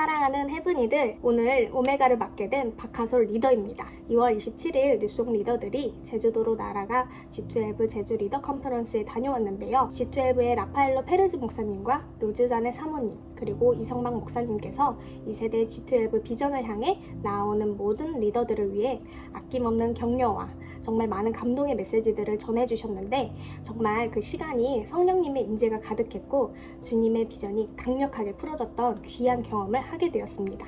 사랑하는 해븐이들, 오늘 오메가를 맡게 된 박하솔 리더입니다. 2월 27일 뉴송 리더들이 제주도로 날아가 G12 제주 리더 컨퍼런스에 다녀왔는데요. G12의 라파엘로 페르즈 목사님과 로즈잔의 사모님, 그리고 이성막 목사님께서 2세대 G12 비전을 향해 나아오는 모든 리더들을 위해 아낌없는 격려와 정말 많은 감동의 메시지들을 전해주셨는데, 정말 그 시간이 성령님의 인재가 가득했고 주님의 비전이 강력하게 풀어졌던 귀한 경험을 하게 되었습니다.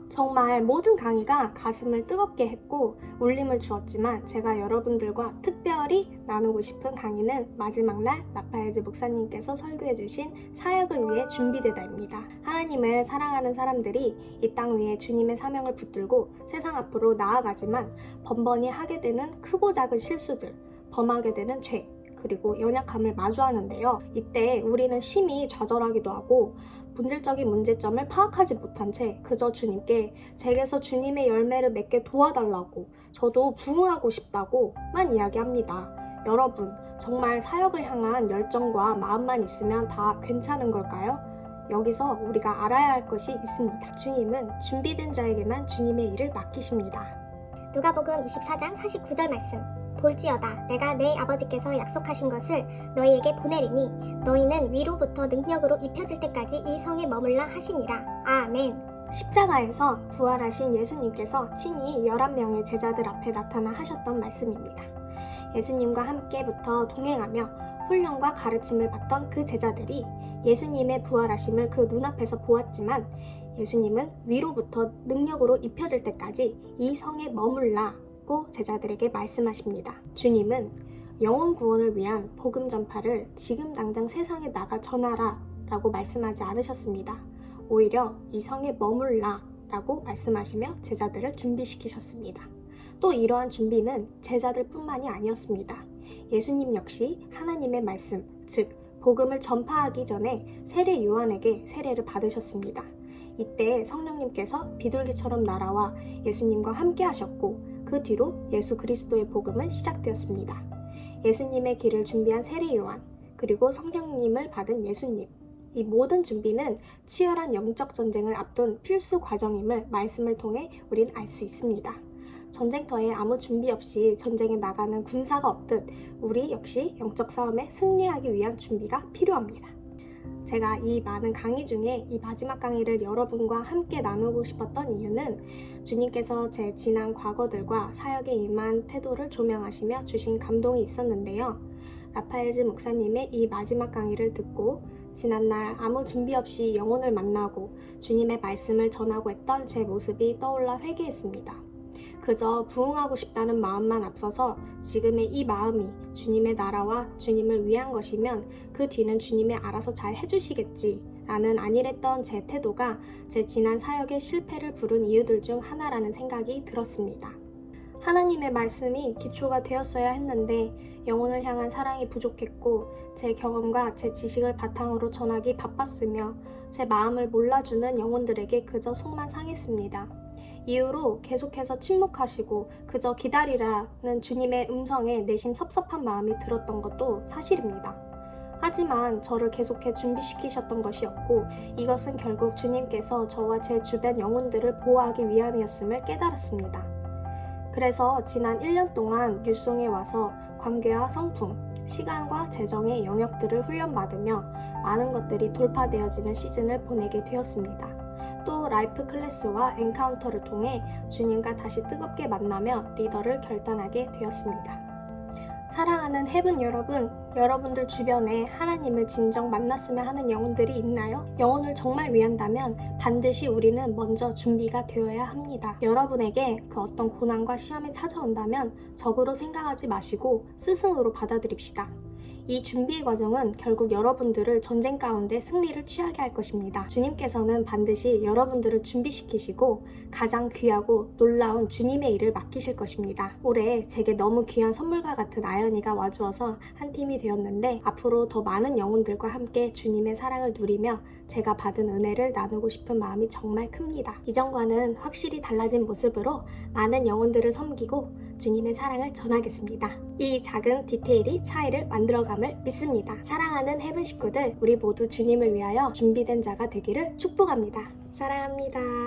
정말 모든 강의가 가슴을 뜨겁게 했고 울림을 주었지만, 제가 여러분들과 특별히 나누고 싶은 강의는 마지막 날 라파엘즈 목사님께서 설교해 주신 사역을 위해 준비되다입니다. 하나님을 사랑하는 사람들이 이 땅 위에 주님의 사명을 붙들고 세상 앞으로 나아가지만 번번이 하게 되는 크고 작은 실수들, 범하게 되는 죄, 그리고 연약함을 마주하는데요. 이때 우리는 심히 좌절하기도 하고 본질적인 문제점을 파악하지 못한 채 그저 주님께 제게서 주님의 열매를 맺게 도와달라고, 저도 부응하고 싶다고만 이야기합니다. 여러분, 정말 사역을 향한 열정과 마음만 있으면 다 괜찮은 걸까요? 여기서 우리가 알아야 할 것이 있습니다. 주님은 준비된 자에게만 주님의 일을 맡기십니다. 누가복음 24장 49절 말씀. 볼지어다 내가 내 아버지께서 약속하신 것을 너희에게 보내리니 너희는 위로부터 능력으로 입혀질 때까지 이 성에 머물라 하시니라. 아멘. 십자가에서 부활하신 예수님께서 친히 11명의 제자들 앞에 나타나 하셨던 말씀입니다. 예수님과 함께부터 동행하며 훈련과 가르침을 받던 그 제자들이 예수님의 부활하심을 그 눈앞에서 보았지만, 예수님은 위로부터 능력으로 입혀질 때까지 이 성에 머물라 제자들에게 말씀하십니다. 주님은 영혼 구원을 위한 복음 전파를 지금 당장 세상에 나가 전하라 라고 말씀하지 않으셨습니다. 오히려 이 성에 머물라 라고 말씀하시며 제자들을 준비시키셨습니다. 또 이러한 준비는 제자들 뿐만이 아니었습니다. 예수님 역시 하나님의 말씀, 즉 복음을 전파하기 전에 세례 요한에게 세례를 받으셨습니다. 이때 성령님께서 비둘기처럼 날아와 예수님과 함께 하셨고, 그 뒤로 예수 그리스도의 복음은 시작되었습니다. 예수님의 길을 준비한 세례 요한, 그리고 성령님을 받은 예수님, 이 모든 준비는 치열한 영적 전쟁을 앞둔 필수 과정임을 말씀을 통해 우린 알 수 있습니다. 전쟁터에 아무 준비 없이 전쟁에 나가는 군사가 없듯 우리 역시 영적 싸움에 승리하기 위한 준비가 필요합니다. 제가 이 많은 강의 중에 이 마지막 강의를 여러분과 함께 나누고 싶었던 이유는 주님께서 제 지난 과거들과 사역에 임한 태도를 조명하시며 주신 감동이 있었는데요. 라파엘즈 목사님의 이 마지막 강의를 듣고 지난날 아무 준비 없이 영혼을 만나고 주님의 말씀을 전하고 했던 제 모습이 떠올라 회개했습니다. 그저 부응하고 싶다는 마음만 앞서서 지금의 이 마음이 주님의 나라와 주님을 위한 것이면 그 뒤는 주님이 알아서 잘 해주시겠지 라는 안일했던 제 태도가 제 지난 사역의 실패를 부른 이유들 중 하나라는 생각이 들었습니다. 하나님의 말씀이 기초가 되었어야 했는데 영혼을 향한 사랑이 부족했고, 제 경험과 제 지식을 바탕으로 전하기 바빴으며 제 마음을 몰라주는 영혼들에게 그저 속만 상했습니다. 이후로 계속해서 침묵하시고 그저 기다리라는 주님의 음성에 내심 섭섭한 마음이 들었던 것도 사실입니다. 하지만 저를 계속해 준비시키셨던 것이었고, 이것은 결국 주님께서 저와 제 주변 영혼들을 보호하기 위함이었음을 깨달았습니다. 그래서 지난 1년 동안 뉴송에 와서 관계와 성품, 시간과 재정의 영역들을 훈련받으며 많은 것들이 돌파되어지는 시즌을 보내게 되었습니다. 또 라이프 클래스와 엔카운터를 통해 주님과 다시 뜨겁게 만나며 리더를 결단하게 되었습니다. 사랑하는 해븐 여러분, 여러분들 주변에 하나님을 진정 만났으면 하는 영혼들이 있나요? 영혼을 정말 위한다면 반드시 우리는 먼저 준비가 되어야 합니다. 여러분에게 그 어떤 고난과 시험이 찾아온다면 적으로 생각하지 마시고 스승으로 받아들입시다. 이 준비의 과정은 결국 여러분들을 전쟁 가운데 승리를 취하게 할 것입니다. 주님께서는 반드시 여러분들을 준비시키시고 가장 귀하고 놀라운 주님의 일을 맡기실 것입니다. 올해 제게 너무 귀한 선물과 같은 아연이가 와주어서 한 팀이 되었는데, 앞으로 더 많은 영혼들과 함께 주님의 사랑을 누리며 제가 받은 은혜를 나누고 싶은 마음이 정말 큽니다. 이전과는 확실히 달라진 모습으로 많은 영혼들을 섬기고 주님의 사랑을 전하겠습니다. 이 작은 디테일이 차이를 만들어감을 믿습니다. 사랑하는 해븐 식구들, 우리 모두 주님을 위하여 준비된 자가 되기를 축복합니다. 사랑합니다.